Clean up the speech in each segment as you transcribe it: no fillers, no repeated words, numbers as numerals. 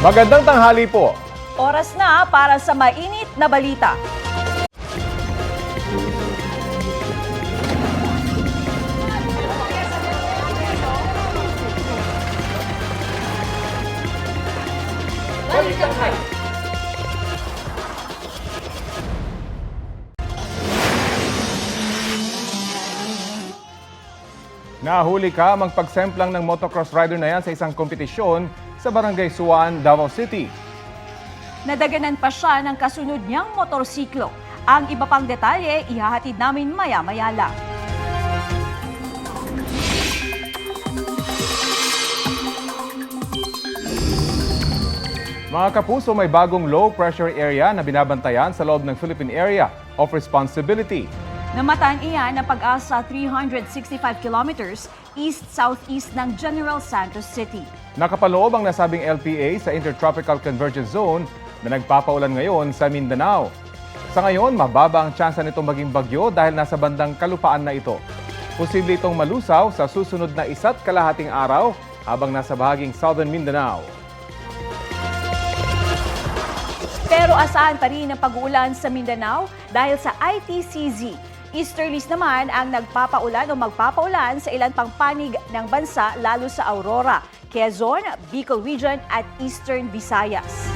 Magandang tanghali po. Oras na para sa mainit na balita. Nahuli ka magpagsemplang ng motocross rider na yan sa isang kompetisyon sa Barangay Suwan, Davao City. Nadaganan pa siya ng kasunod niyang motorsiklo. Ang iba pang detalye, ihahatid namin maya-maya lang. Mga kapuso, may bagong low pressure area na binabantayan sa loob ng Philippine Area of Responsibility. Namataan iyan ng pag-asa 365 kilometers east-southeast ng General Santos City. Nakapaloob ang nasabing LPA sa Intertropical Convergence Zone na nagpapaulan ngayon sa Mindanao. Sa ngayon, mababa ang tsansa nitong maging bagyo dahil nasa bandang kalupaan na ito. Posible itong malusaw sa susunod na 1.5 araw habang nasa bahaging Southern Mindanao. Pero asahan pa rin ang pag-uulan sa Mindanao dahil sa ITCZ. Easterlies naman ang nagpapaulan o magpapaulan sa ilan pang panig ng bansa lalo sa Aurora, Quezon, Bicol Region at Eastern Visayas.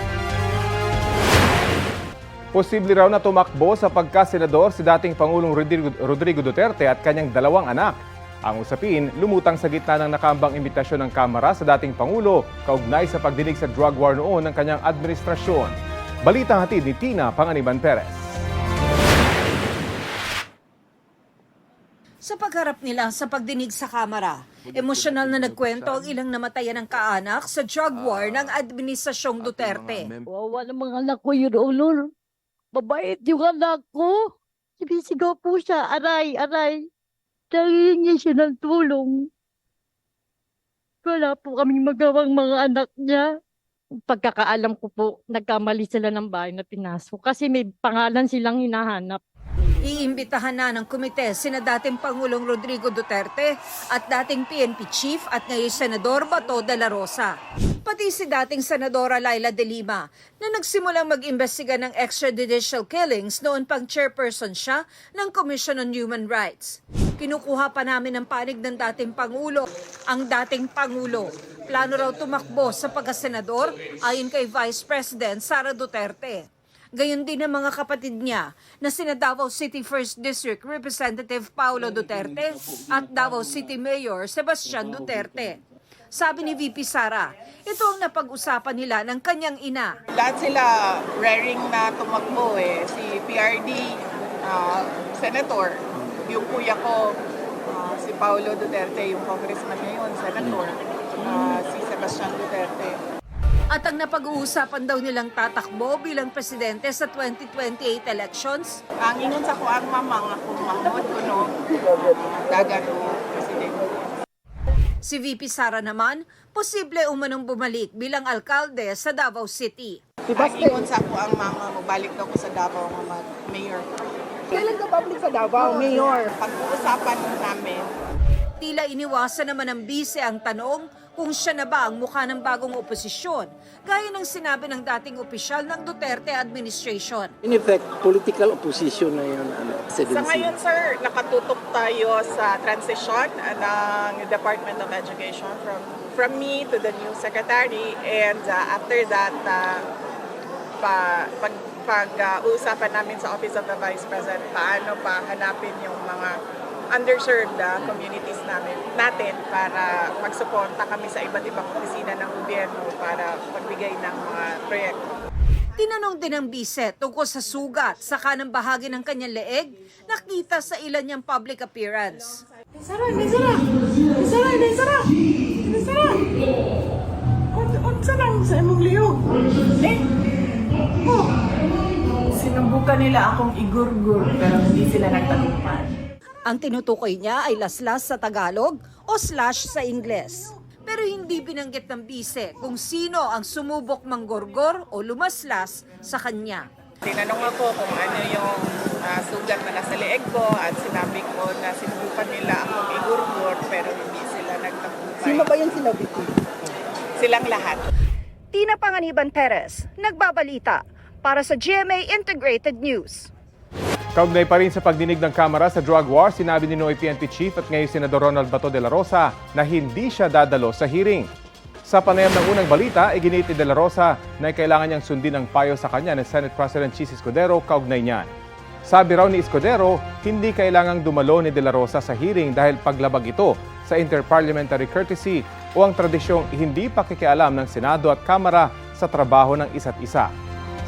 Posible raw na tumakbo sa pagkasenador si dating Pangulong Rodrigo Duterte at kanyang 2 anak. Ang usapin, lumutang sa gitna ng nakaambang imbitasyon ng Kamara sa dating Pangulo kaugnay sa pagdinig sa drug war noon ng kanyang administrasyon. Balitang hatid ni Tina Panganiban Perez. Sa pagharap nila sa pagdinig sa Kamara, emosyonal na nagkwento ang ilang namatayan ng kaanak sa drug war ng Administrasyong Duterte. Wawa ng mga anak ko yun, Ulol. Mabait yung anak ko. Sinisigaw po siya, aray, aray. Nangihingi siya ng tulong. Wala po kaming magawang mga anak niya. Pagkakaalam ko po, nagkamali sila ng bahay na pinasok kasi may pangalan silang hinahanap. Iimbitahan na ng komite sina dating Pangulong Rodrigo Duterte at dating PNP Chief at ngayon Senador Bato de la Rosa. Pati si dating Senadora Laila de Lima na nagsimulang mag-imbestiga ng extrajudicial killings noon pang chairperson siya ng Commission on Human Rights. Kinukuha pa namin ang panig ng dating Pangulo. Ang dating Pangulo, plano raw tumakbo sa pagkasenador ayon kay Vice President Sara Duterte. Gayon din ang mga kapatid niya na sina Davao City 1st District Representative Paulo Duterte at Davao City Mayor Sebastian Duterte. Sabi ni VP Sara, ito ang napag-usapan nila ng kanyang ina. Lahat sila raring na tumakbo Si PRD, Senator. Yung kuya ko, si Paulo Duterte, yung congressman ngayon, Senator. Si Sebastian Duterte. At ang napag-uusapan daw nilang tatakbo bilang presidente sa 2028 elections. Ang ingon sa ko ang mama nga kung Mahmoud Kuno, dagan mo presidente. Si VP Sara naman, posible umanong bumalik bilang alkalde sa Davao City. Ang ingon sa ko ang mama, magbalik daw ko sa Davao nga mayor. Kailan ka babalik sa Davao, mayor? Pag-uusapan namin. Tila iniwasan naman ng bise ang tanong kung siya na ba ang mukha ng bagong oposisyon, gaya ng sinabi ng dating opisyal ng Duterte administration. In effect, political opposition na yun. Sa ngayon, sir, nakatutok tayo sa transition ng Department of Education from me to the new secretary, and after that, pag-uusapan namin sa Office of the Vice President, paano pa hanapin yung mga underserved communities natin para magsuporta kami sa iba't ibang opisina ng gobyerno para pagbigay ng mga proyekto. Tinanong din ng bise tungkol sa sugat sa kanang bahagi ng kanyang leeg, nakita sa ilan niyang public appearance. Sara! Unsa lang sa imong lihok? Sinubukan nila akong igurgur pero hindi sila nagtagumpay. Ang tinutukoy niya ay laslas sa Tagalog o slash sa Ingles. Pero hindi binanggit ng bise kung sino ang sumubok manggorgor o lumaslas sa kanya. Tinanong ako kung ano yung sugat na nasa leeg ko at sinabi ko na sinubukan nila akong igurgur pero hindi sila nagtagumpay. Sino ba yung sinabi ko? Silang lahat. Tina Panganiban Perez, nagbabalita para sa GMA Integrated News. Kaugnay pa rin sa pagdinig ng Kamara sa drug war, sinabi ni Noy PNP Chief at ngayon Senador Ronald Bato de la Rosa na hindi siya dadalo sa hearing. Sa panayam ng unang balita, iginit ni de la Rosa na kailangan niyang sundin ang payo sa kanya ng Senate President Chis Escudero kaugnay niyan. Sabi raw ni Escudero, hindi kailangang dumalo ni de la Rosa sa hearing dahil paglabag ito sa interparliamentary courtesy o ang tradisyong hindi pakikialam ng Senado at Kamara sa trabaho ng isa't isa.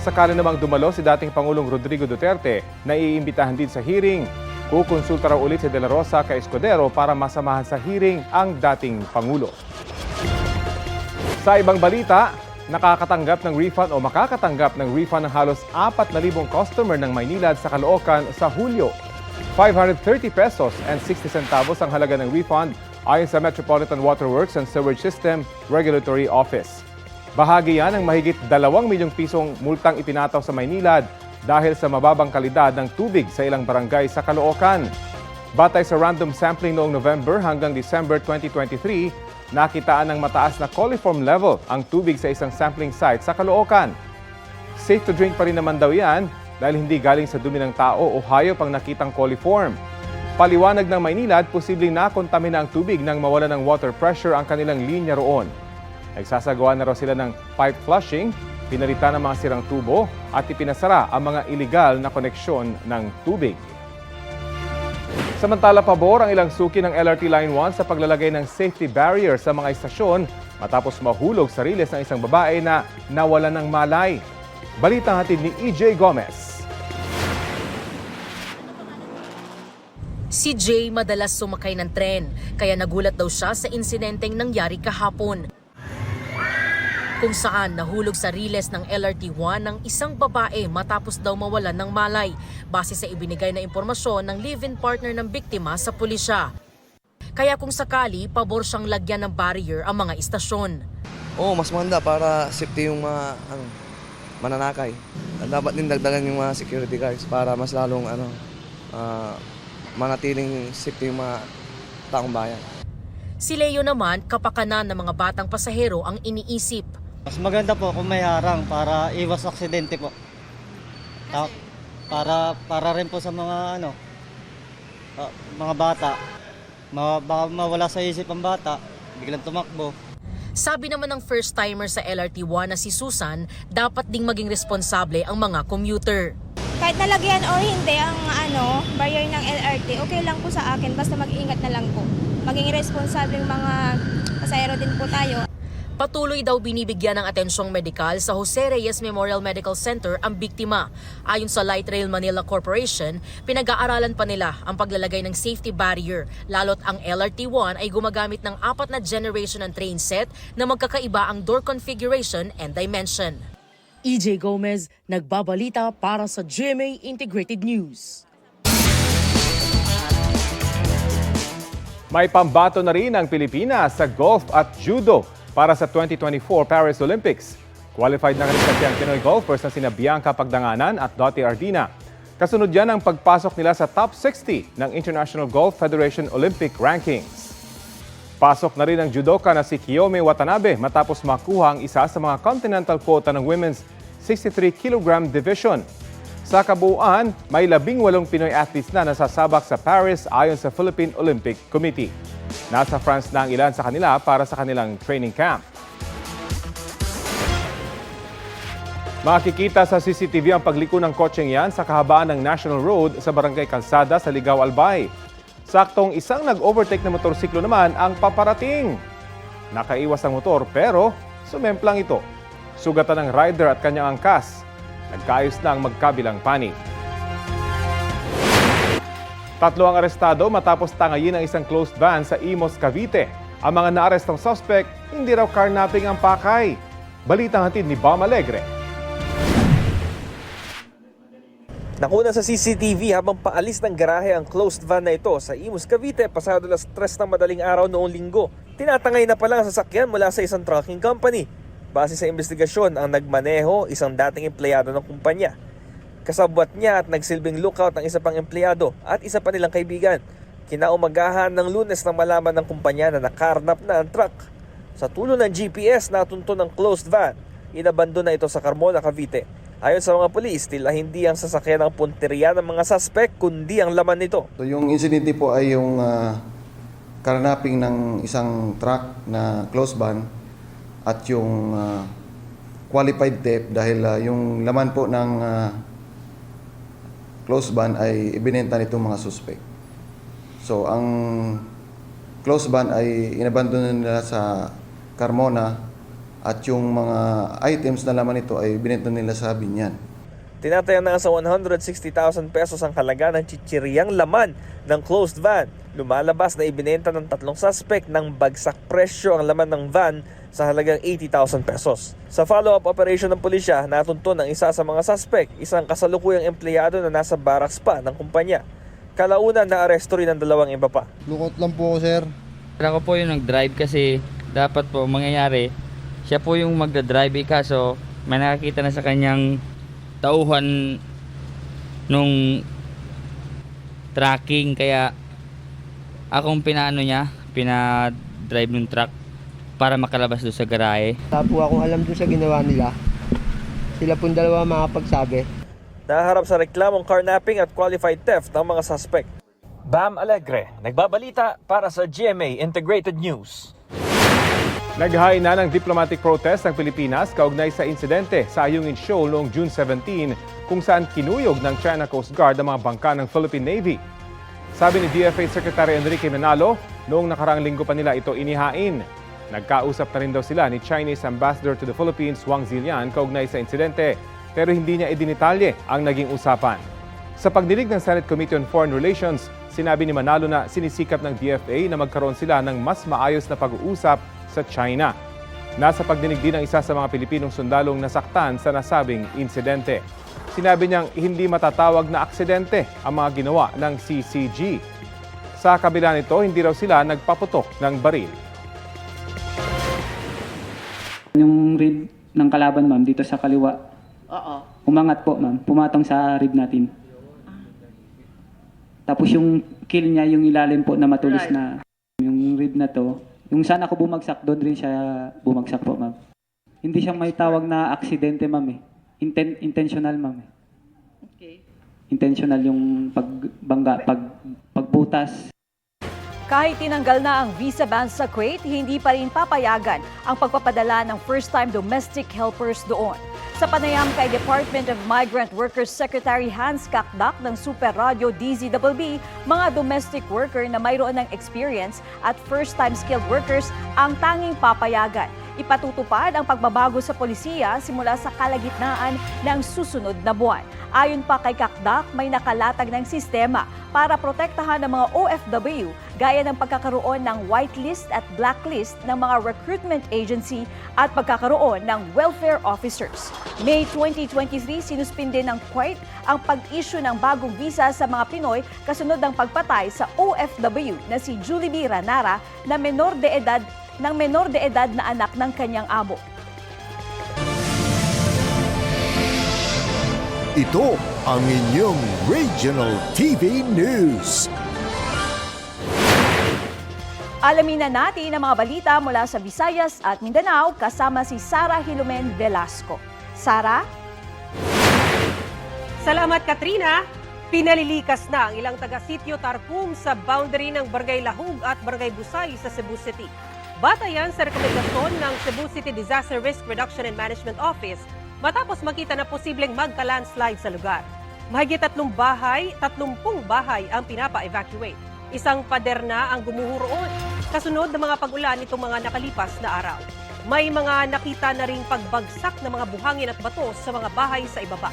Sakali namang dumalo si dating Pangulong Rodrigo Duterte na iimbitahan din sa hearing, kukonsulta raw ulit si de la Rosa kay Escudero para masamahan sa hearing ang dating Pangulo. Sa ibang balita, nakakatanggap ng refund o makakatanggap ng refund ng halos 4,000 customer ng Maynilad sa Caloocan sa Hulyo. 530 pesos and 60 centavos ang halaga ng refund ayon sa Metropolitan Waterworks and Sewage System Regulatory Office. Bahagi yan ng mahigit 2 milyong pisong multang ipinataw sa Maynilad dahil sa mababang kalidad ng tubig sa ilang barangay sa Caloocan. Batay sa random sampling noong November hanggang December 2023, nakitaan ng mataas na coliform level ang tubig sa isang sampling site sa Caloocan. Safe to drink pa rin naman daw yan dahil hindi galing sa dumi ng tao o hayop ang nakitang coliform. Paliwanag ng Maynilad, posibleng nakontamina ang tubig nang mawala ng water pressure ang kanilang linya roon. Nagsasagawa na raw sila ng pipe flushing, pinalitan ng mga sirang tubo at ipinasara ang mga iligal na koneksyon ng tubig. Samantala, pabor ang ilang suki ng LRT Line 1 sa paglalagay ng safety barrier sa mga istasyon matapos mahulog sa riles ng isang babae na nawalan ng malay. Balitang hatid ni EJ Gomez. Si Jay madalas sumakay ng tren, kaya nagulat daw siya sa insidenteng nangyari kahapon. Kung saan nahulog sa riles ng LRT1 ng isang babae matapos daw mawalan ng malay base sa ibinigay na impormasyon ng live-in partner ng biktima sa pulisya. Kaya kung sakali, pabor siyang lagyan ng barrier ang mga istasyon. Oo, mas maganda para safety yung mga mananakay. Dapat din dagdagan yung mga security guards para mas lalong manatiling safety yung mga taong bayan. Si Leo naman, kapakanan ng mga batang pasahero ang iniisip. Mas maganda po kung may harang para iwas aksidente po. Para rin po sa mga mga bata. Baka mawala sa isip ang bata, biglang tumakbo. Sabi naman ng first timer sa LRT1 na si Susan, dapat ding maging responsable ang mga commuter. Kahit nalagyan o hindi ang barrier ng LRT, okay lang po sa akin, basta mag-ingat na lang po. Maging responsable yung mga pasahero din po tayo. Patuloy daw binibigyan ng atensyong medikal sa Jose Reyes Memorial Medical Center ang biktima. Ayon sa Light Rail Manila Corporation, pinag-aaralan pa nila ang paglalagay ng safety barrier, lalo't ang LRT1 ay gumagamit ng 4 na generation ng train set na magkakaiba ang door configuration and dimension. EJ Gomez, nagbabalita para sa GMA Integrated News. May pambato na rin ang Pilipinas sa golf at judo para sa 2024 Paris Olympics. Qualified na rin ang Pinoy golfers na sina Bianca Pagdanganan at Dottie Ardina. Kasunod yan ang pagpasok nila sa top 60 ng International Golf Federation Olympic Rankings. Pasok na rin ang judoka na si Kiyome Watanabe matapos makuha ang isa sa mga continental quota ng women's 63 kg division. Sa kabuuan, may 18 Pinoy athletes na nasasabak sa Paris ayon sa Philippine Olympic Committee. Nasa France na ang ilan sa kanila para sa kanilang training camp. Makikita sa CCTV ang pagliko ng kotseng yan sa kahabaan ng National Road sa Barangay Calzada sa Ligao, Albay. Saktong isang nag-overtake na motorsiklo naman ang paparating. Nakaiwas ang motor pero sumemplang ito. Sugatan ng rider at kanyang angkas. Nagkaayos na ang magkabilang panig. 3 ang arestado matapos tangayin ang isang closed van sa Imos, Cavite. Ang mga naarestong suspect, hindi raw carnapping ang pakay. Balitang hatid ni Bam Alegre. Nakuna sa CCTV habang paalis ng garahe ang closed van na ito sa Imos, Cavite pasado alas 3 ng madaling araw noong linggo. Tinatangay na pala ang sasakyan mula sa isang trucking company. Base sa investigasyon, ang nagmaneho isang dating empleyado ng kumpanya. Kasabwat niya at nagsilbing lookout ang isa pang empleyado at isa pa nilang kaibigan. Kinaumagahan ng Lunes nang malaman ng kumpanya na nakarnap na ang truck. Sa tulong ng GPS, natunto ng closed van inabandon na ito sa Carmona, Cavite. Ayon sa mga pulis, tila hindi ang sasakyan ng punteriya ng mga suspect kundi ang laman nito. So yung insidente po ay yung karnaping ng isang truck na close van at yung qualified theft dahil yung laman po ng close van ay ibinenta nitong mga suspect. So ang close van ay inabandon nila sa Carmona at yung mga items na laman nito ay binenta nila sa Binyan. Tinatayang na sa 160,000 pesos ang halaga ng chichiryang laman ng closed van. Lumalabas na ibinenta ng 3 suspect ng bagsak presyo ang laman ng van sa halagang 80,000 pesos. Sa follow-up operation ng pulisya, natunto ng isa sa mga suspect, isang kasalukuyang empleyado na nasa barracks pa ng kumpanya. Kalaunan na aresto rin ng 2 iba pa. Lukot lang po ako, sir. Ako po yung nag-drive kasi dapat po mangyayari, siya po yung magdadrive kaso may nakakita na sa kanyang tauhan nung tracking kaya akong pinadrive ng truck para makalabas doon sa garahe. Wala po akong alam doon sa ginawa nila. Sila pong dalawa makapagsabi. Naharap sa reklamong carnapping at qualified theft ng mga suspect. Bam Alegre, nagbabalita para sa GMA Integrated News. Naghain na ng diplomatic protest ng Pilipinas kaugnay sa insidente sa Ayungin Shoal noong June 17 kung saan kinuyog ng China Coast Guard ang mga bangka ng Philippine Navy. Sabi ni DFA Secretary Enrique Manalo, noong nakaraang linggo pa nila ito inihain. Nagkausap na rin daw sila ni Chinese Ambassador to the Philippines Wang Zilian kaugnay sa insidente pero hindi niya idinitalye ang naging usapan. Sa pagdinig ng Senate Committee on Foreign Relations, sinabi ni Manalo na sinisikap ng DFA na magkaroon sila ng mas maayos na pag-uusap sa China. Nasa pagdinig din ng isa sa mga Pilipinong sundalong nasaktan sa nasabing insidente. Sinabi niyang hindi matatawag na aksidente ang mga ginawa ng CCG. Sa kabila nito, hindi raw sila nagpaputok ng baril. Yung rib ng kalaban, ma'am, dito sa kaliwa. Umangat po, ma'am. Pumatong sa rib natin. Tapos yung kill niya, yung ilalim po na matulis na yung rib na to, yung saan ako bumagsak, doon rin siya bumagsak po, ma'am. Hindi siya may tawag na aksidente, ma'am. Intentional, ma'am. Okay. Intentional yung pagbangga, pagbutas. Kahit tinanggal na ang visa ban sa Kuwait, hindi pa rin papayagan ang pagpapadala ng first-time domestic helpers doon. Sa panayam kay Department of Migrant Workers Secretary Hans Kakdak ng Super Radio DZBB, mga domestic worker na mayroon ng experience at first-time skilled workers ang tanging papayagan. Ipatutupad ang pagbabago sa polisiya simula sa kalagitnaan ng susunod na buwan. Ayon pa kay Kakdak, may nakalatag ng sistema para protektahan ng mga OFW gaya ng pagkakaroon ng whitelist at blacklist ng mga recruitment agency at pagkakaroon ng welfare officers. May 2023, sinuspinde ng Kuwait ang pag-issue ng bagong visa sa mga Pinoy kasunod ng pagpatay sa OFW na si Julie B. Ranara na menor de edad na anak ng kanyang amo. Ito ang inyong Regional TV News. Alamin na natin ang mga balita mula sa Visayas at Mindanao kasama si Sara Hilumen Velasco. Sara? Salamat, Katrina. Pinalilikas na ang ilang taga-sityo Tarpum sa boundary ng Barangay Lahug at Barangay Busay sa Cebu City. Batayan sa rekomendasyon ng Cebu City Disaster Risk Reduction and Management Office matapos makita na posibleng magka-landslide sa lugar. Mahigit 30 bahay ang pinapa-evacuate. Isang pader na ang gumuho roon kasunod ng mga pag-ulan nitong mga nakalipas na araw. May mga nakita na ring pagbagsak ng mga buhangin at bato sa mga bahay sa ibaba.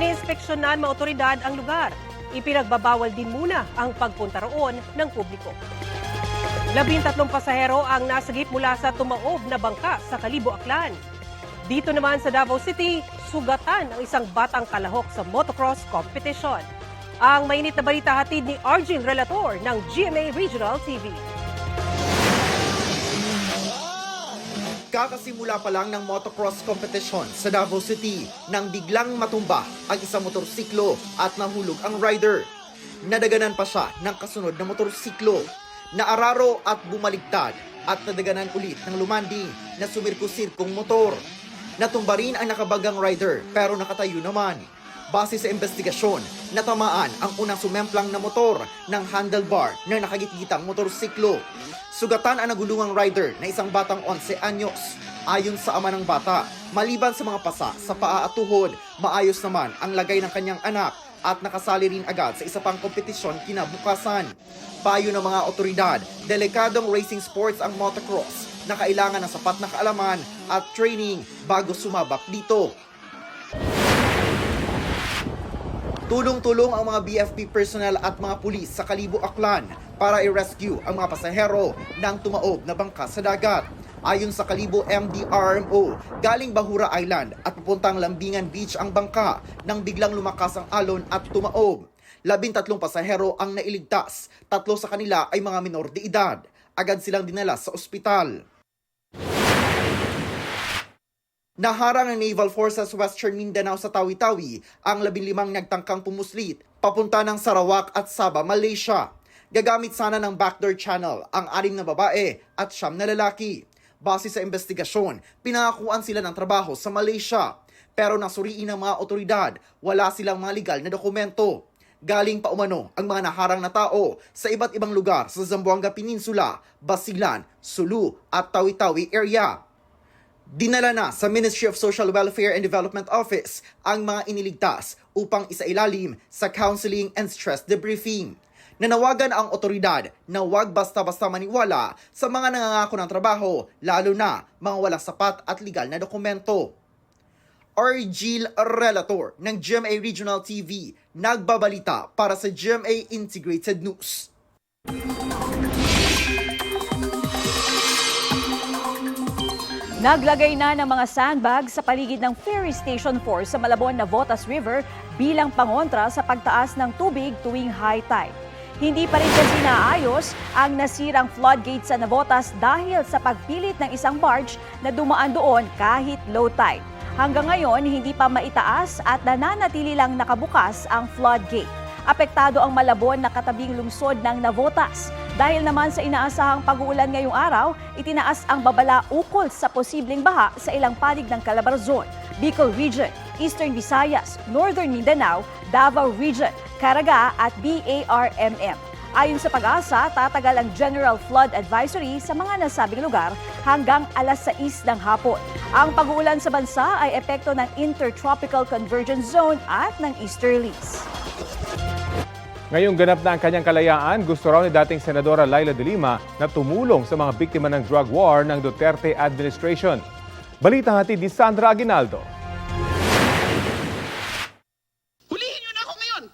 Iniinspeksyonan mga otoridad ang lugar. Ipinagbabawal din muna ang pagpunta roon ng publiko. 13 pasahero ang nasagip mula sa tumaob na bangka sa Kalibo, Aklan. Dito naman sa Davao City, sugatan ang isang batang kalahok sa motocross competition. Ang mainit na balita hatid ni Arjun Relator ng GMA Regional TV. Kakasimula pa lang ng motocross competition sa Davao City nang biglang matumba ang isang motorsiklo at nahulog ang rider. Nadaganan pa siya ng kasunod na motorsiklo. Naararo at bumaligtad at nadaganan ulit ng lumanding na sumirko-sirkong motor. Natumba rin ang nakabagang rider pero nakatayo naman. Base sa investigasyon, natamaan ang unang sumemplang na motor ng handlebar ng nakagitgitang motorsiklo. Sugatan ang nagulungang rider na isang batang 11 anyos. Ayon sa ama ng bata, maliban sa mga pasa sa paa at tuhod, maayos naman ang lagay ng kanyang anak at nakasali rin agad sa isa pang kompetisyon kinabukasan. Payo ng mga otoridad, delikadong racing sports ang motocross na kailangan ng sapat na kaalaman at training bago sumabak dito. Tulong-tulong ang mga BFP personnel at mga pulis sa Kalibo, Aklan para i-rescue ang mga pasahero ng tumaob na bangka sa dagat. Ayon sa Kalibo MDRMO, galing Bahura Island at pupuntang Lambingan Beach ang bangka nang biglang lumakas ang alon at tumaob. 13 pasahero ang nailigtas, 3 sa kanila ay mga minor de edad. Agad silang dinala sa ospital. Naharang ng Naval Forces Western Mindanao sa Tawi-Tawi ang 15 nagtangkang pumuslit papunta ng Sarawak at Sabah, Malaysia. Gagamit sana ng backdoor channel ang 6 na babae at 9 na lalaki. Base sa investigasyon, pinakakuan sila ng trabaho sa Malaysia. Pero nasuriin ng mga otoridad, wala silang mga legal na dokumento. Galing pa umano ang mga naharang na tao sa iba't ibang lugar sa Zamboanga Peninsula, Basilan, Sulu at Tawi-Tawi area. Dinala na sa Ministry of Social Welfare and Development Office ang mga iniligtas upang isailalim sa counseling and stress debriefing. Nanawagan ang otoridad na huwag basta-basta maniwala sa mga nangangako ng trabaho, lalo na mga walang sapat at legal na dokumento. Argil Relator ng GMA Regional TV, nagbabalita para sa GMA Integrated News. Naglagay na ng mga sandbag sa paligid ng Ferry Station 4 sa Malabon, Navotas River bilang pangontra sa pagtaas ng tubig tuwing high tide. Hindi pa rin kasi naayos ang nasirang floodgate sa Navotas dahil sa pagpilit ng isang barge na dumaan doon kahit low tide. Hanggang ngayon, hindi pa maitaas at nananatili lang nakabukas ang floodgate. Apektado ang Malabon na katabing lungsod ng Navotas. Dahil naman sa inaasahang pag-uulan ngayong araw, itinaas ang babala ukol sa posibleng baha sa ilang panig ng Calabarzon, Bicol Region, Eastern Visayas, Northern Mindanao, Davao Region, Caraga at BARMM. Ayon sa Pag-asa, tatagal ang General Flood Advisory sa mga nasabing lugar hanggang alas 6 ng hapon. Ang pag-uulan sa bansa ay epekto ng Intertropical Convergence Zone at ng easterlies. Ngayong ganap na ang kanyang kalayaan, gusto raw ni dating Senadora Laila de Lima na tumulong sa mga biktima ng drug war ng Duterte administration. Balita hatid ni Sandra Aguinaldo. Hulihin nyo na ako ngayon!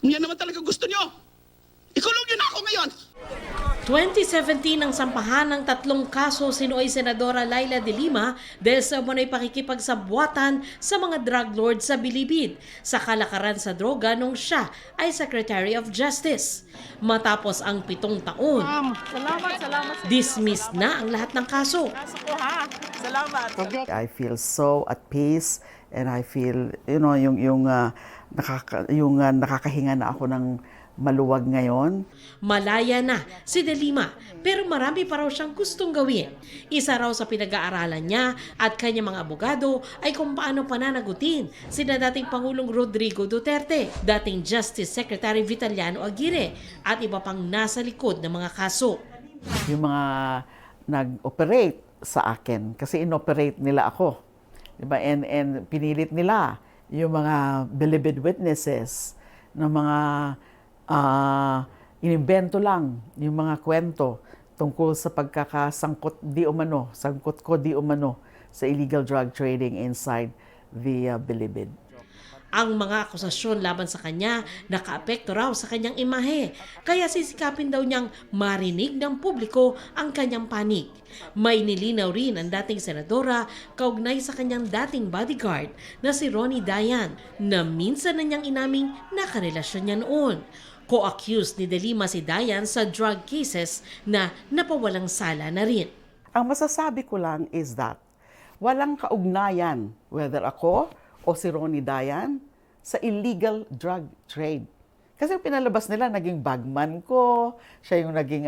Kung yan naman talaga gusto nyo, ikulong nyo na ako ngayon! 2017 ang sampahan ng 3 kaso sinuoy Senadora Laila de Lima dahil sa umano'y pakikipagsabwatan sa mga drug lord sa Bilibid sa kalakaran sa droga nung siya ay Secretary of Justice. Matapos ang 7 taon, dismissed na ang lahat ng kaso. I feel so at peace and I feel, yung nakakahinga na ako ng maluwag ngayon. Malaya na si De Lima pero marami pa raw siyang gustong gawin. Isa raw sa pinag-aaralan niya at kanyang mga abogado ay kung paano pananagutin sina dating Pangulong Rodrigo Duterte, dating Justice Secretary Vitaliano Aguirre at iba pang nasa likod ng mga kaso. Yung mga nag-operate sa akin kasi inoperate nila ako. Diba? And pinilit nila yung mga believed witnesses ng mga inimbento lang yung mga kwento tungkol sa pagkakasangkot sangkot ko di umano sa illegal drug trading inside the Bilibid. Ang mga akusasyon laban sa kanya nakaapekto raw sa kanyang imahe, kaya sisikapin daw niyang marinig ng publiko ang kanyang panig. May nilinaw rin ang dating senadora kaugnay sa kanyang dating bodyguard na si Ronnie Dayan na minsan na niyang inaming nakarelasyon niya noon. Co-accused ni De Lima si Dayan sa drug cases na napawalang sala na rin. Ang masasabi ko lang is that walang kaugnayan whether ako o si Ronnie Dayan sa illegal drug trade. Kasi pinalabas nila, naging bagman ko, siya yung naging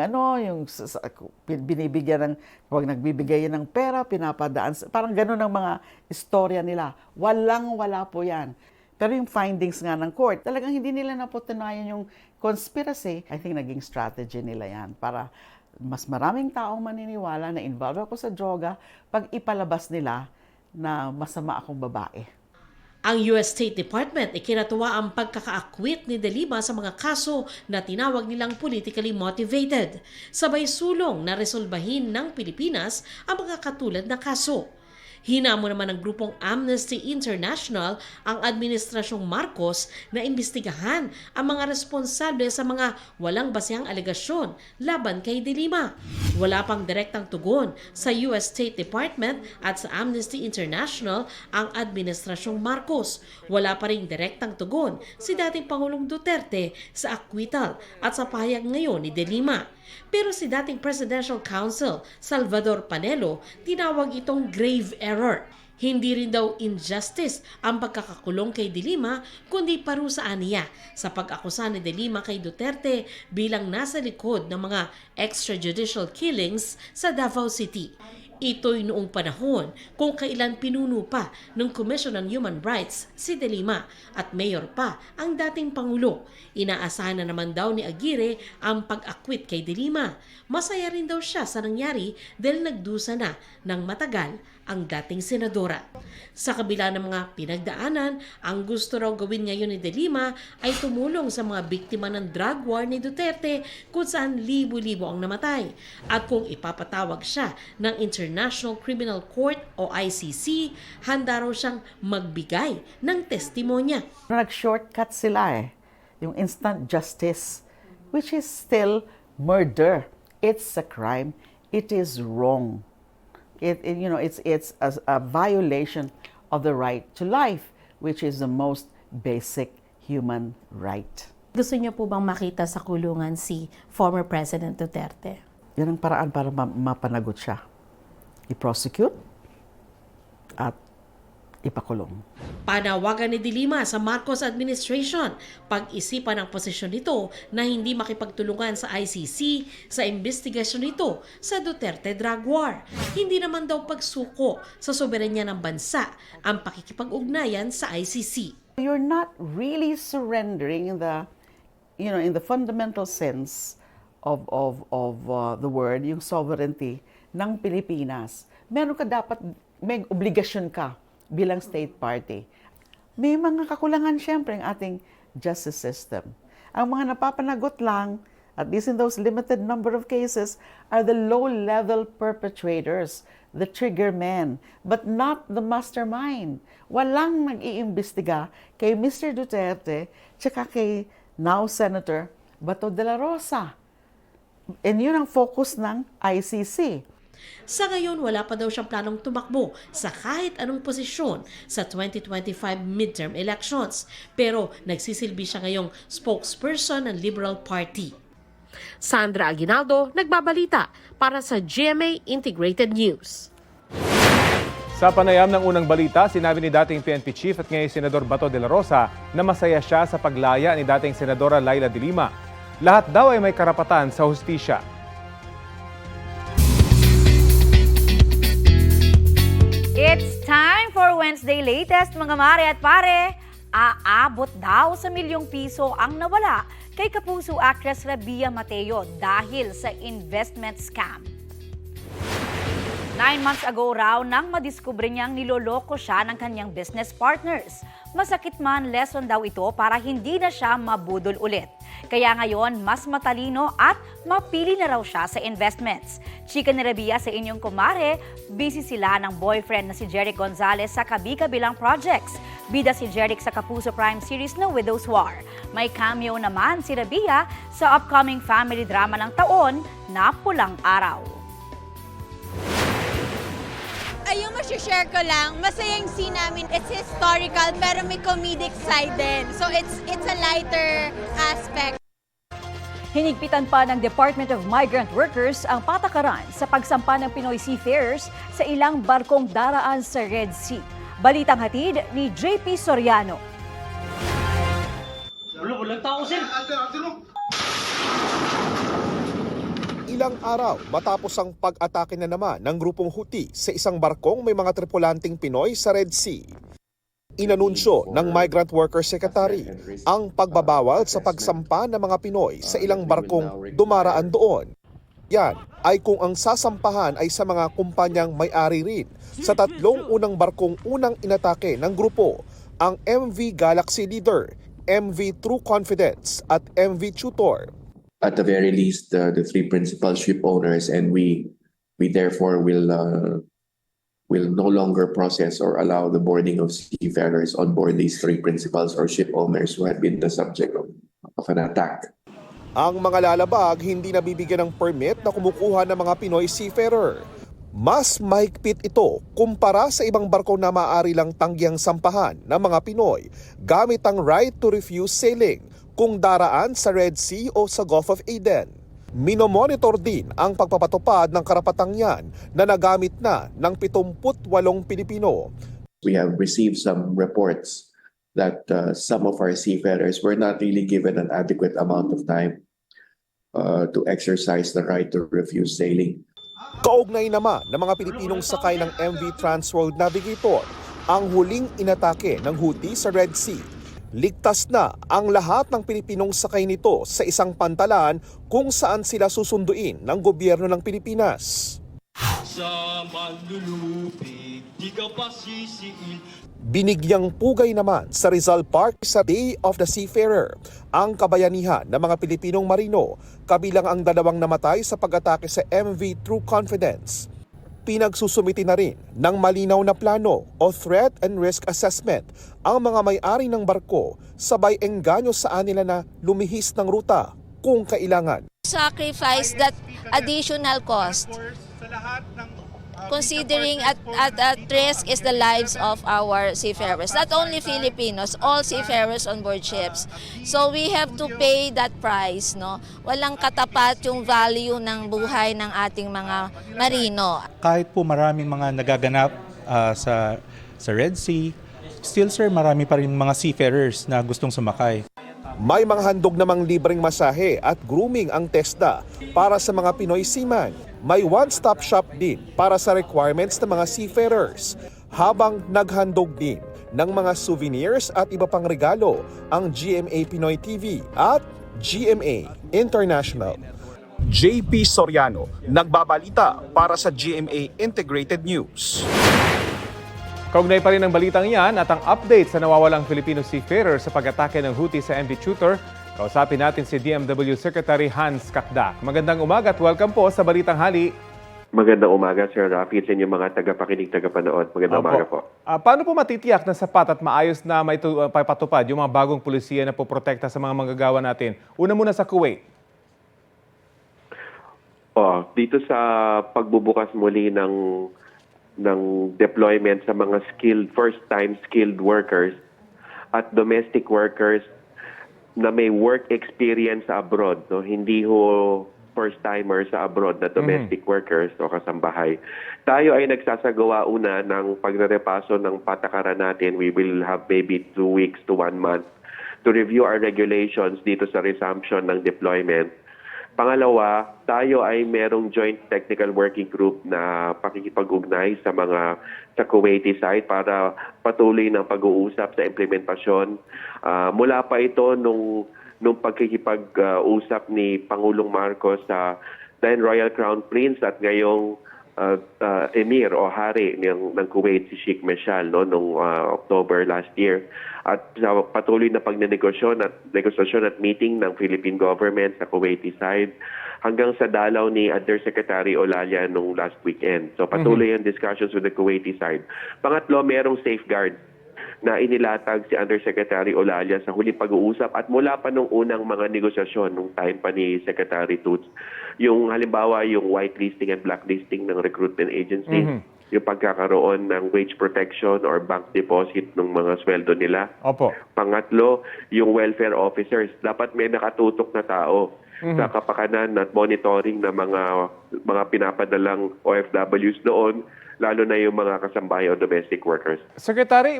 binibigyan ng, pag nagbibigay ng pera, pinapadaan, parang gano'n ang mga istorya nila. Walang-wala po yan. Pero yung findings nga ng court, talagang hindi nila napatunayan yung conspiracy. I think naging strategy nila yan para mas maraming taong maniniwala na involved ako sa droga pag ipalabas nila na masama akong babae. Ang US State Department ay kinatuwa ang pagkaka-acquit ni De Lima sa mga kaso na tinawag nilang politically motivated. Sabay sulong na resolbahin ng Pilipinas ang mga katulad na kaso. Hinamo naman ng grupong Amnesty International ang Administrasyong Marcos na imbestigahan ang mga responsable sa mga walang basehang alegasyon laban kay De Lima. Wala pang direktang tugon sa US State Department at sa Amnesty International ang Administrasyong Marcos. Wala pa ring direktang tugon si dating Pangulong Duterte sa acquittal at sa pahayag ngayon ni De Lima. Pero si dating Presidential Counsel Salvador Panelo tinawag itong grave error. Hindi rin daw injustice ang pagkakakulong kay De Lima kundi parusaan niya sa pag-akusa ni De Lima kay Duterte bilang nasa likod ng mga extrajudicial killings sa Davao City. Ito'y noong panahon kung kailan pinuno pa ng Commission on Human Rights si De Lima at mayor pa ang dating Pangulo. Inaasahan na naman daw ni Aguirre ang pag-acquit kay De Lima. Masaya rin daw siya sa nangyari dahil nagdusa na ng matagal ang dating senadora. Sa kabila ng mga pinagdaanan, ang gusto raw gawin ngayon ni De Lima ay tumulong sa mga biktima ng drug war ni Duterte kung saan libo-libo ang namatay. At kung ipapatawag siya ng International Criminal Court o ICC, handa raw siyang magbigay ng testimonya. Nag-shortcut sila yung instant justice, which is still murder. It's a crime. It is wrong. It's a violation of the right to life, which is the most basic human right. Gusto niyo po bang makita sa kulungan si former President Duterte? Yan ang paraan para mapanagot siya. I-prosecute at ipakulong. Panawagan ni De Lima sa Marcos administration, pag-isipan ang posisyon nito na hindi makipagtulungan sa ICC sa investigasyon nito sa Duterte drug war. Hindi naman daw pagsuko sa soberanya ng bansa ang pakikipag-ugnayan sa ICC. You're not really surrendering in the fundamental sense of the word, yung sovereignty ng Pilipinas. Meron ka dapat, may obligasyon ka bilang state party. May mga kakulangan siyempre ang ating justice system. Ang mga napapanagot lang, at least in those limited number of cases, are the low-level perpetrators, the trigger men, but not the mastermind. Walang nag-iimbestiga kay Mr. Duterte tsaka kay now Senator Bato de la Rosa. And yun ang focus ng ICC. Sa ngayon, wala pa daw siyang planong tumakbo sa kahit anong posisyon sa 2025 midterm elections. Pero nagsisilbi siya ngayong spokesperson ng Liberal Party. Sandra Aguinaldo, nagbabalita para sa GMA Integrated News. Sa panayam ng unang balita, sinabi ni dating PNP Chief at ngayon Senador Bato de la Rosa na masaya siya sa paglaya ni dating Senadora Laila de Lima. Lahat daw ay may karapatan sa hustisya. It's time for Wednesday Latest, mga mare at pare. Aabot daw sa ₱1,000,000 ang nawala kay kapuso actress Rabia Mateo dahil sa investment scam. 9 months ago raw nang madiskubre niyang niloloko siya ng kanyang business partners. Masakit man lesson daw ito para hindi na siya mabudol ulit. Kaya ngayon, mas matalino at mapili na raw siya sa investments. Chika ni Rabia sa inyong kumare, busy sila ng boyfriend na si Jeric Gonzalez sa kabi-kabilang projects. Bida si Jeric sa Kapuso Prime series na Widow's War. May cameo naman si Rabia sa upcoming family drama ng taon na Pulang Araw. Yung share ko lang, masayang scene namin. It's historical pero may comedic side din. So it's a lighter aspect. Hinigpitan pa ng Department of Migrant Workers ang patakaran sa pagsampa ng Pinoy Seafarers sa ilang barkong daraan sa Red Sea. Balitang hatid ni JP Soriano. Walang tao, sir. Ilang araw matapos ang pag-atake na naman ng grupong Houthi sa isang barkong may mga tripulanting Pinoy sa Red Sea. Inanunsyo ng Migrant Worker Secretary ang pagbabawal sa pagsampa ng mga Pinoy sa ilang barkong dumaraan doon. Yan ay kung ang sasampahan ay sa mga kumpanyang may-ari rin sa tatlong unang barkong unang inatake ng grupo, ang MV Galaxy Leader, MV True Confidence at MV Tutor. At the very least, the three principal ship owners, and we therefore will no longer process or allow the boarding of seafarers on board these three principals or ship owners who had been the subject of an attack. Ang mga lalabag hindi nabibigyan ng permit na kumukuha ng mga Pinoy seafarer. Mas mahigpit ito kumpara sa ibang barko na maaari lang tangyang sampahan ng mga Pinoy gamit ang right to refuse sailing kung daraan sa Red Sea o sa Gulf of Aden. Minomonitor din ang pagpapatupad ng karapatang yan na nagamit na ng 78 Pilipino. We have received some reports that some of our seafarers were not really given an adequate amount of time to exercise the right to refuse sailing. Kaugnay naman ng mga Pilipinong sakay ng MV Transworld Navigator ang huling inatake ng Houthi sa Red Sea. Ligtas na ang lahat ng Pilipinong sakay nito sa isang pantalan kung saan sila susunduin ng gobyerno ng Pilipinas. Sa manlulupig, di ka pa sisiil. Binigyang pugay naman sa Rizal Park sa Day of the Seafarer ang kabayanihan ng mga Pilipinong marino, kabilang ang 2 namatay sa pag-atake sa MV True Confidence. Pinagsusumiti na rin ng malinaw na plano o threat and risk assessment ang mga may-ari ng barko, sabay engganyo sa anila na lumihis ng ruta kung kailangan. Sacrifice that additional cost, considering at risk is the lives of our seafarers, not only Filipinos, all seafarers on board ships. So we have to pay that price, no? Walang katapat yung value ng buhay ng ating mga marino. Kahit po maraming mga nagaganap sa Red Sea, still sir, marami pa rin mga seafarers na gustong sumakay. May mga handog namang libreng masahe at grooming ang TESDA para sa mga Pinoy seaman. May one-stop shop din para sa requirements ng mga seafarers, habang naghandog din ng mga souvenirs at iba pang regalo ang GMA Pinoy TV at GMA International. JP Soriano, nagbabalita para sa GMA Integrated News. Kaugnay pa rin ang balitang yan at ang update sa nawawalang Filipino seafarer sa pag-atake ng Houthi sa MV Tutor. Kausapin natin si DMW Secretary Hans Kakdak. Magandang umaga at welcome po sa Balitang Hali. Magandang umaga, Sir Rafi, at sa inyong mga tagapakinig, tagapanood. Magandang umaga po. Paano po matitiyak na sapat at maayos na maipatupad yung mga bagong pulisiya na poprotekta sa mga manggagawa natin? Una muna sa Kuwait. Dito sa pagbubukas muli ng deployment sa mga first-time skilled workers at domestic workers na may work experience sa abroad, no? Hindi ho first-timers sa abroad na domestic workers o kasambahay. Tayo ay nagsasagawa una ng pagrerepaso ng patakaran natin. We will have maybe 2 weeks to 1 month to review our regulations dito sa resumption ng deployment. Pangalawa, tayo ay merong joint technical working group na pakikipag-ugnay sa Kuwaiti side para patuloy ng pag-uusap sa implementasyon. Mula pa ito nung pagkikipag-usap ni Pangulong Marcos sa then Royal Crown Prince at ngayong Emir o Hari ng Kuwait, si Sheikh Meshal, no, noong October last year. At sa patuloy na pagnenegosasyon at meeting ng Philippine government sa Kuwaiti side hanggang sa dalaw ni Undersecretary Olalia nung last weekend. So patuloy ang discussions with the Kuwaiti side. Pangatlo, merong safeguard na inilatag si Undersecretary Olalia sa huling pag-uusap at mula pa nung unang mga negosasyon nung time pa ni Secretary Toots. Yung halimbawa yung whitelisting and blacklisting ng recruitment agency, yung pagkakaroon ng wage protection or bank deposit ng mga sweldo nila. Opo. Pangatlo, yung welfare officers. Dapat may nakatutok na tao sa kapakanan at monitoring ng mga pinapadalang OFWs doon lalo na yung mga kasambahay o domestic workers. Secretary,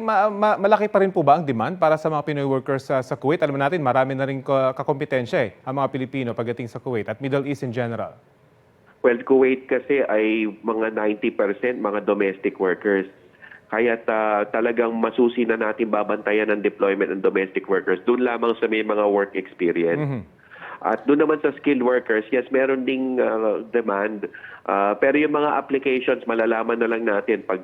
malaki pa rin po ba ang demand para sa mga Pinoy workers sa Kuwait? Alam natin, marami na rin kakompetensya ang mga Pilipino pagdating sa Kuwait at Middle East in general. Well, Kuwait kasi ay mga 90% mga domestic workers. Kaya talagang masusi na natin babantayan ang deployment ng domestic workers doon lamang sa may mga work experience. At doon naman sa skilled workers, yes, meron ding demand. Pero yung mga applications, malalaman na lang natin pag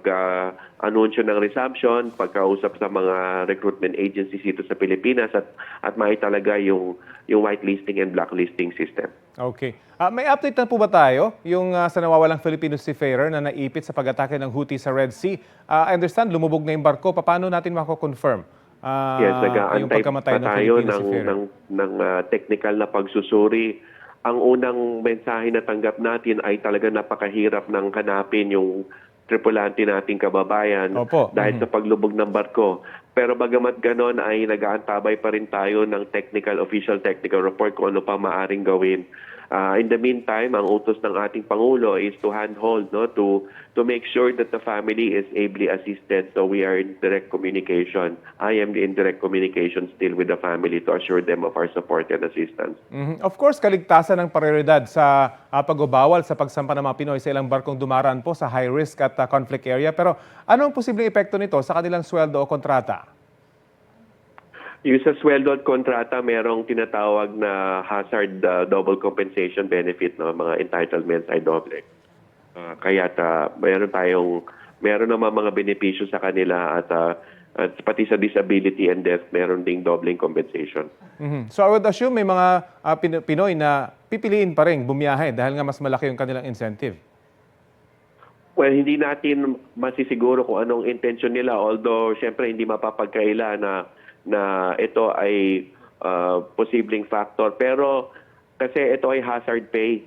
anunsyo ng resumption, pagkausap sa mga recruitment agencies dito sa Pilipinas at may talaga yung whitelisting and blacklisting system. Okay. May update na po ba tayo yung sa nawawalang Filipino seafarer na naipit sa pag-atake ng Houthi sa Red Sea? I understand, lumubog na yung barko. Paano natin mako-confirm? Yes, nag-aantay pa tayo ng technical na pagsusuri. Ang unang mensahe na tanggap natin ay talaga napakahirap ng hanapin yung tripulante nating kababayan dahil sa paglubog ng barko. Pero bagamat ganon ay nag-aantabay pa rin tayo ng official technical report kung ano pa maaring gawin. In the meantime, ang utos ng ating Pangulo is to handhold, to make sure that the family is ably assisted. So we are in direct communication. I am in direct communication still with the family to assure them of our support and assistance. Of course, kaligtasan ng prioridad sa pagbabawal sa pagsampa ng mga Pinoy sa ilang barkong dumaraan po sa high risk at conflict area. Pero anong posibleng epekto nito sa kanilang sweldo o kontrata? Yung sa sweldo at kontrata, merong tinatawag na hazard double compensation benefit, mga entitlements ay doble. Kaya meron naman mga benepisyo sa kanila at pati sa disability and death, meron ding doubling compensation. So I would assume may mga Pinoy na pipiliin pa rin bumiyahe dahil nga mas malaki yung kanilang incentive. Well, hindi natin masisiguro kung anong intention nila, although syempre hindi mapapagkaila na ito ay posibleng factor. Pero kasi ito ay hazard pay,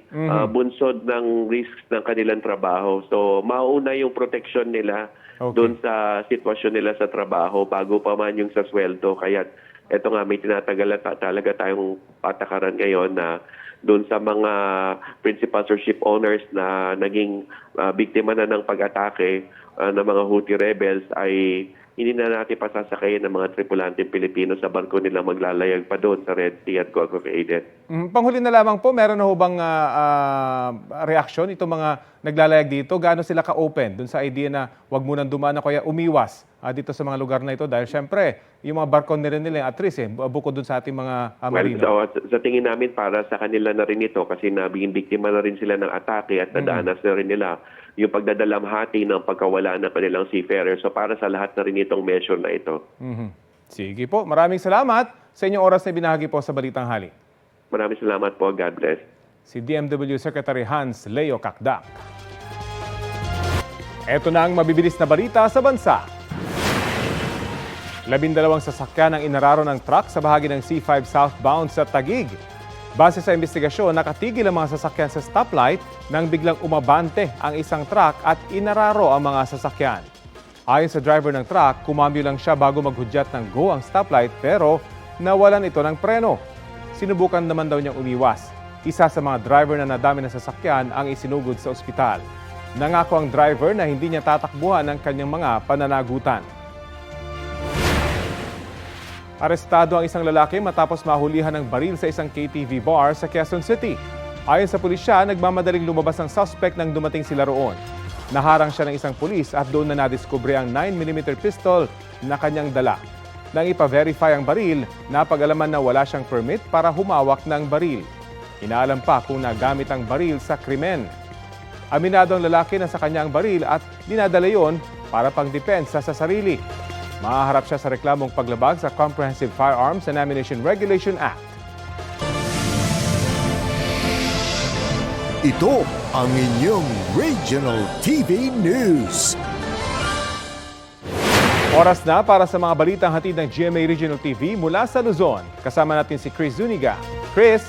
bunsod ng risks ng kanilang trabaho. So mauna yung protection nila doon sa sitwasyon nila sa trabaho bago pa man yung sa sweldo. Kaya ito nga, may tinatagal talaga tayong patakaran ngayon na doon sa mga principals or ship owners na naging biktima na ng pag-atake ng mga Houthi rebels ay hindi na natin pasasakayin ng mga tripulante Pilipino sa barko nila maglalayag pa doon sa Red Sea at Gulf of Aden. Panghuli na lamang po, meron na ho bang reaksyon itong mga naglalayag dito? Gaano sila ka-open doon sa idea na wag munang dumaan na kaya umiwas dito sa mga lugar na ito? Dahil syempre, yung mga barko nila at risk bukod doon sa ating mga marino. Well, sa tingin namin para sa kanila na rin ito kasi naging biktima na rin sila ng atake at nadaanas na rin nila yung pagdadalamhati ng pagkawala ng kanilang seafarer. So para sa lahat na rin itong measure na ito. Sige po. Maraming salamat sa inyong oras na binahagi po sa Balitang Hali. Maraming salamat po. God bless. Si DMW Secretary Hans Leo Cacdac. Ito na ang mabibilis na balita sa bansa. 12 sasakyan ang inararo ng truck sa bahagi ng C5 southbound sa Taguig. Base sa investigasyon, nakatigil ang mga sasakyan sa stoplight nang biglang umabante ang isang truck at inararo ang mga sasakyan. Ayon sa driver ng truck, kumambyo lang siya bago maghudyat ng go ang stoplight pero nawalan ito ng preno. Sinubukan naman daw niyang umiwas. Isa sa mga driver na nadami ng sasakyan ang isinugod sa ospital. Nangako ang driver na hindi niya tatakbuhan ang kanyang mga pananagutan. Arestado ang isang lalaki matapos mahulihan ng baril sa isang KTV bar sa Quezon City. Ayon sa pulisya, nagmamadaling lumabas ang suspect nang dumating sila roon. Naharang siya ng isang pulis at doon na nadiskubre ang 9mm pistol na kanyang dala. Nang ipa-verify ang baril, napag-alaman na wala siyang permit para humawak ng baril. Inaalam pa kung nagamit ang baril sa krimen. Aminado ang lalaki na sa kanya ang baril at dinadala yon para pangdepensa sa sarili. Mahaharap siya sa reklamong paglabag sa Comprehensive Firearms and Ammunition Regulation Act. Ito ang inyong Regional TV News. Oras na para sa mga balitang hatid ng GMA Regional TV mula sa Luzon. Kasama natin si Chris Zuniga. Chris!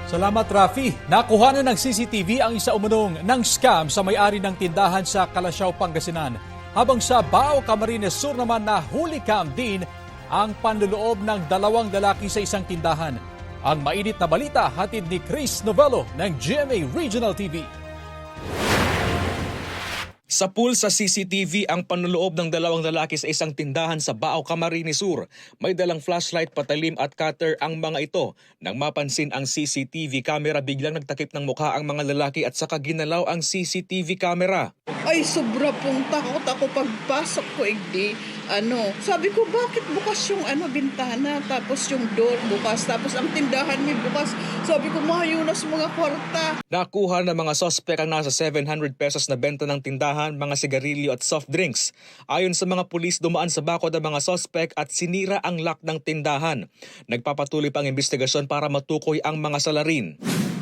Salamat, Rafi. Nakuha na ng CCTV ang isa umunong ng scam sa may-ari ng tindahan sa Calasiao, Pangasinan. Habang sa Bao, Camarines Sur naman nahuli cam din ang panluloob ng 2 lalaki sa isang tindahan. Ang mainit na balita hatid ni Chris Novello ng GMA Regional TV. Sa pool sa CCTV ang panloloob ng dalawang lalaki sa isang tindahan sa Bao, Camarines Sur. May dalang flashlight, patalim at cutter ang mga ito. Nang mapansin ang CCTV camera, biglang nagtakip ng mukha ang mga lalaki at saka ginalaw ang CCTV camera. Ay, sobra pong takot ako pagpasok ko, sabi ko, bakit bukas yung bintana, tapos yung door bukas, tapos ang tindahan may bukas. Sabi ko, mahayunas mga kwarta. Nakuha ng mga sospek ang nasa 700 pesos na benta ng tindahan, mga sigarilyo at soft drinks. Ayon sa mga pulis, dumaan sa bakod ang mga sospek at sinira ang lock ng tindahan. Nagpapatuloy pa ang investigasyon para matukoy ang mga salarin.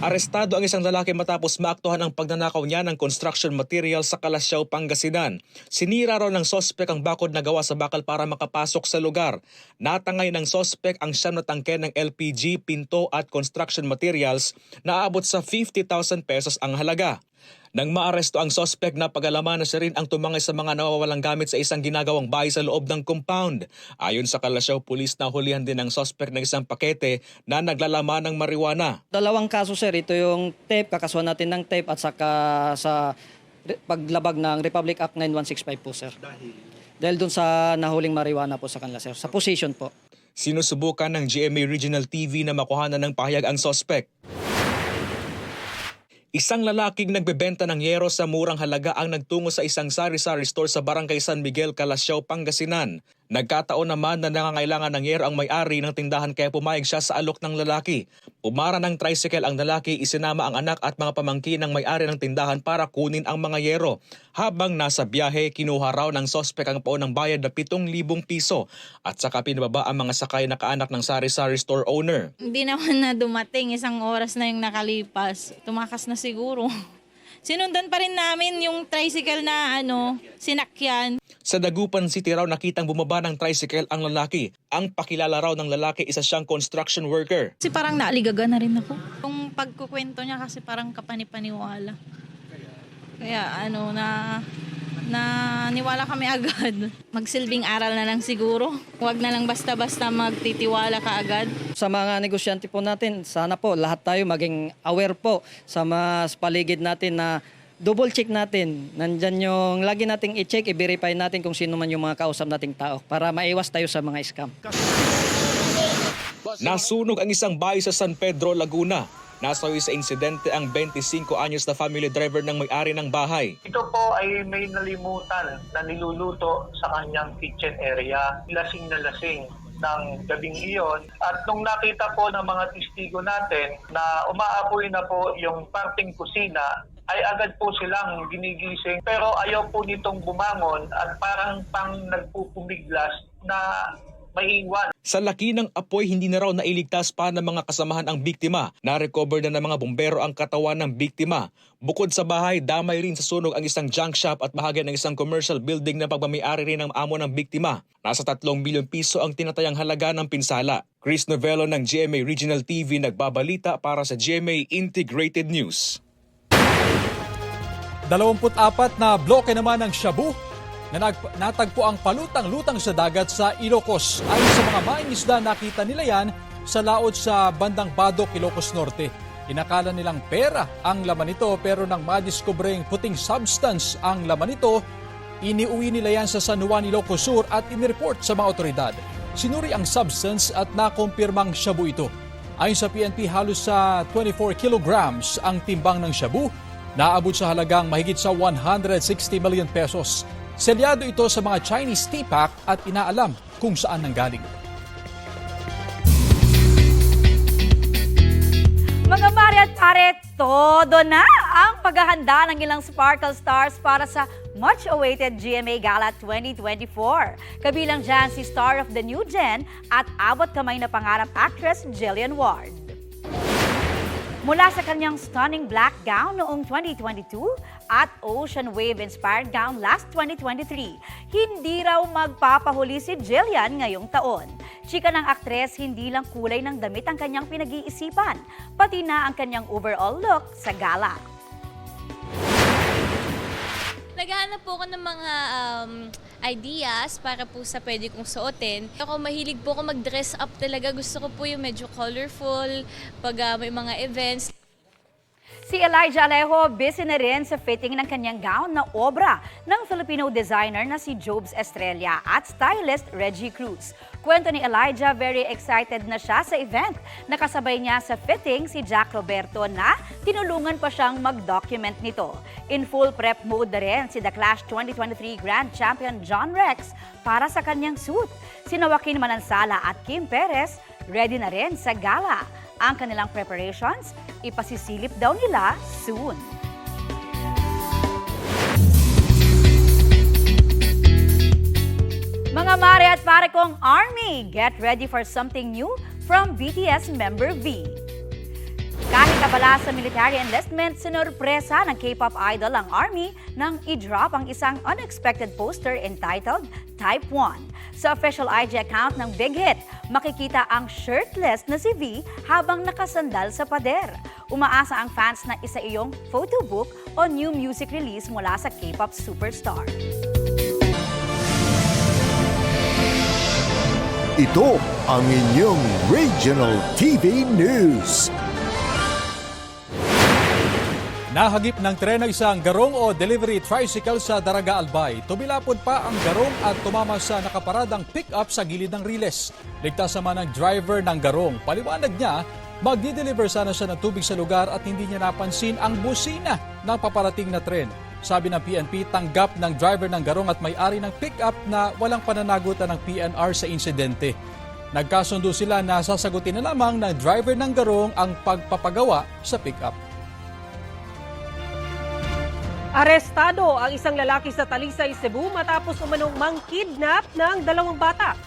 Arestado ang isang lalaki matapos maaktuhan ang pagnanakaw niya ng construction material sa Kalasyaw, Pangasinan. Sinira raw ng sospek ang bakod na gawa sa bakal para makapasok sa lugar. Natangay ng sospek ang siyam na tangke ng LPG, pinto at construction materials na aabot sa 50,000 pesos ang halaga. Nang maaresto ang sospek, napagalaman na siya rin ang tumangay sa mga nawawalang gamit sa isang ginagawang bahay sa loob ng compound. Ayon sa Kalasyaw Police, nahulihan din ang sospek ng isang pakete na naglalaman ng marijuana. Dalawang kaso sir, ito yung tape, kakasuhan natin ng tape at saka sa paglabag ng Republic Act 9165 po sir. Dahil dun sa nahuling marijuana po sa kanila sir, sa possession po. Sinusubukan ng GMA Regional TV na makuhanan ng pahayag ang sospek. Isang lalaking nagbebenta ng yero sa murang halaga ang nagtungo sa isang sari-sari store sa Barangay San Miguel, Kalasyaw, Pangasinan. Nagkataon naman na nangangailangan ng yero ang may-ari ng tindahan kaya pumayag siya sa alok ng lalaki. Pumara ng tricycle ang lalaki, isinama ang anak at mga pamangkin ng may-ari ng tindahan para kunin ang mga yero. Habang nasa biyahe, kinuha raw ng sospek ang paunang bayad na 7,000 piso at saka pinababa ang mga sakay na kaanak ng sari-sari store owner. Hindi naman na dumating, isang oras na yung nakalipas. Tumakas na siguro. Sinundan pa rin namin yung tricycle na sinakyan. Sa Dagupan City raw nakitang bumaba ng tricycle ang lalaki. Ang pakilala raw ng lalaki, isa siyang construction worker. Kasi parang naaligaga na rin ako. Yung pagkukwento niya kasi parang kapanipaniwala. Kaya niwala kami agad. Magsilbing aral na lang siguro. Huwag na lang basta-basta magtitiwala ka agad. Sa mga negosyante po natin, sana po lahat tayo maging aware po sa mas paligid natin na double check natin. Nandyan yung lagi nating i-check, i-verify natin kung sino man yung mga kausap nating tao para maiwas tayo sa mga scam. Nasunog ang isang bahay sa San Pedro, Laguna. Nasawi sa insidente ang 25 anyos na family driver ng may-ari ng bahay. Ito po ay may nalimutan na niluluto sa kanyang kitchen area. Lasing na lasing ng gabing iyon. At nung nakita po ng mga testigo natin na umaapoy na po yung parting kusina, ay agad po silang ginigising. Pero ayaw po nitong bumangon at parang nagpupumiglas na maiiwan. Sa laki ng apoy, hindi na raw nailigtas pa ng mga kasamahan ang biktima. Na-recover na ng mga bumbero ang katawan ng biktima. Bukod sa bahay, damay rin sa sunog ang isang junk shop at bahagi ng isang commercial building na pagmamay-ari rin ng amo ng biktima. Nasa 3 milyon piso ang tinatayang halaga ng pinsala. Chris Novello ng GMA Regional TV nagbabalita para sa GMA Integrated News. 24 na bloke naman ng shabu na natagpo ang palutang-lutang sa dagat sa Ilocos. Ayon sa mga mangingisda, nakita nila yan sa laot sa bandang Badok, Ilocos Norte. Inakala nilang pera ang laman nito pero nang madiskubreng puting substance ang laman nito, iniuwi nila yan sa San Juan, Ilocos Sur at inireport sa mga otoridad. Sinuri ang substance at nakumpirmang shabu ito. Ayon sa PNP, halos sa 24 kilograms ang timbang ng shabu, naabot sa halagang mahigit sa 160 million pesos. Selyado ito sa mga Chinese tipak at inaalam kung saan nanggaling. Mga mare at pare, todo na ang paghahanda ng ilang Sparkle Stars para sa much-awaited GMA Gala 2024. Kabilang dyan si Star of the New Gen at abot kamay na pangarap actress Jillian Ward. Mula sa kanyang stunning black gown noong 2022 at ocean wave-inspired gown last 2023, hindi raw magpapahuli si Jillian ngayong taon. Chika ng aktres, hindi lang kulay ng damit ang kanyang pinag-iisipan, pati na ang kanyang overall look sa gala. Naghahanap po ako ng mga ideas para po sa pwede kong suotin. Ako mahilig po ako mag-dress up talaga. Gusto ko po yung medyo colorful pag may mga events. Si Elijah Alejo busy na rin sa fitting ng kanyang gown na obra ng Filipino designer na si Jobs Estrella at stylist Reggie Cruz. Kwento ni Elijah, very excited na siya sa event. Nakasabay niya sa fitting si Jack Roberto na tinulungan pa siyang mag-document nito. In full prep mode na rin si The Clash 2023 Grand Champion John Rex para sa kanyang suit. Sina Joaquin Manansala at Kim Perez ready na rin sa gala. Ang kanilang preparations, ipasisilip daw nila soon. Mga mare at pare kong ARMY, get ready for something new from BTS member V. Kahit abala sa military enlistment, sinurpresa ng K-pop idol ang ARMY nang i-drop ang isang unexpected poster entitled Type 1. Sa official IG account ng Big Hit, makikita ang shirtless na si V habang nakasandal sa pader. Umaasa ang fans na isa iyong photobook o new music release mula sa K-pop superstar. Ito ang inyong Regional TV News. Nahagip ng treno isang garong o delivery tricycle sa Daraga Albay. Tumilapod pa ang garong at tumama sa nakaparadang pick-up sa gilid ng riles. Ligtas naman ang driver ng garong. Paliwanag niya, magdi-deliver sana siya ng tubig sa lugar at hindi niya napansin ang busina ng paparating na tren. Sabi ng PNP, tanggap ng driver ng garong at may-ari ng pick-up na walang pananagutan ng PNR sa insidente. Nagkasundo sila na sasagutin na lamang ng driver ng garong ang pagpapagawa sa pick-up. Arestado ang isang lalaki sa Talisay, Cebu matapos umanong mang-kidnap ng 2 bata.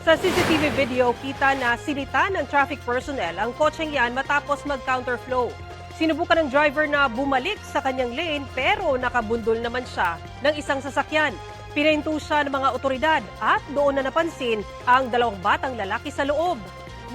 Sa CCTV video, kita na sinita ng traffic personnel ang kotseng yan matapos mag-counterflow. Sinubukan ng driver na bumalik sa kanyang lane pero nakabundol naman siya ng isang sasakyan. Pinahinto siya ng mga otoridad at doon na napansin ang 2 batang lalaki sa loob.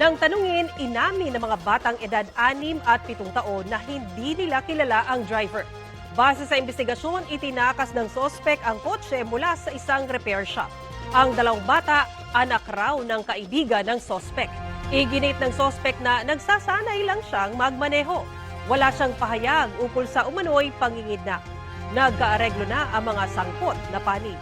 Nang tanungin, inamin ng mga batang edad 6 at 7 taon na hindi nila kilala ang driver. Base sa investigasyon, itinakas ng sospek ang kotse mula sa isang repair shop. Ang 2 bata, anak raw ng kaibigan ng sospek. Iginit ng sospek na nagsasanay lang siyang magmaneho. Wala siyang pahayag ukol sa umano'y pangingidnap. Nagkaareglo na ang mga sangkot na panig.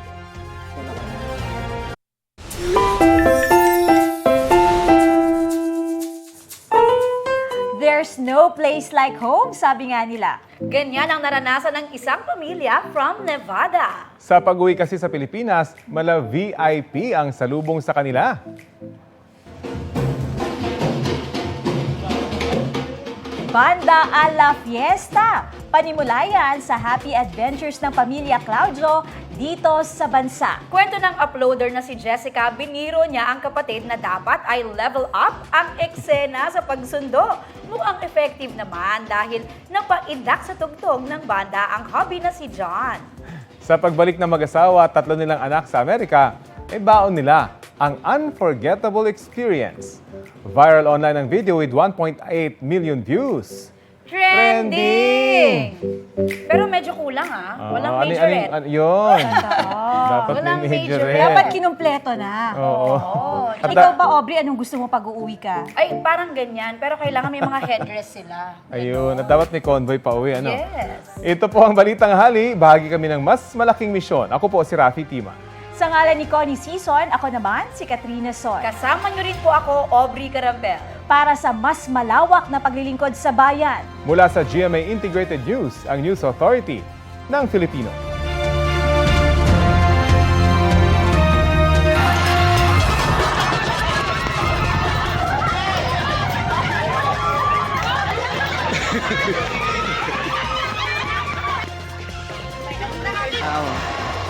There's no place like home, sabi nga nila. Ganyan ang naranasan ng isang pamilya from Nevada. Sa pag-uwi kasi sa Pilipinas, mala VIP ang salubong sa kanila. Banda a la Fiesta. Panimulayan sa happy adventures ng pamilya Claudio dito sa bansa. Kwento ng uploader na si Jessica, biniro niya ang kapatid na dapat ay level up ang eksena sa pagsundo. Mukhang effective naman dahil napaidak sa tugtog ng banda ang hobby na si John. Sa pagbalik ng mag-asawa at 3 nilang anak sa Amerika, ay baon nila ang unforgettable experience. Viral online ang video with 1.8 million views. Trending! Pero medyo kulang Walang majorette. Yun. Dapat Walang may majorette. majorette. Dapat kinumpleto na. Oo. Ikaw ba, Aubrey, anong gusto mo pag-uuwi ka? Ay, parang ganyan. Pero kailangan may mga headdress sila. Ayun. At dapat may convoy pa uwi. Ano? Yes. Ito po ang Balitang Hali. Bahagi kami ng mas malaking misyon. Ako po si Rafi Tima. Sa ngalan ni Connie Sison, ako naman si Katrina Son. Kasama niyo rin po ako, Aubrey Carampel. Para sa mas malawak na paglilingkod sa bayan. Mula sa GMA Integrated News, ang News Authority ng Filipino.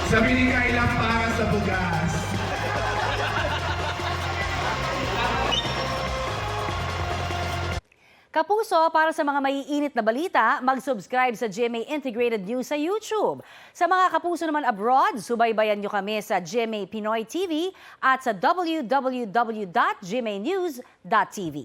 Sa binigay lang para sa bugas. Kapuso, para sa mga maiinit na balita, mag-subscribe sa GMA Integrated News sa YouTube. Sa mga kapuso naman abroad, subaybayan nyo kami sa GMA Pinoy TV at sa www.gmanews.tv.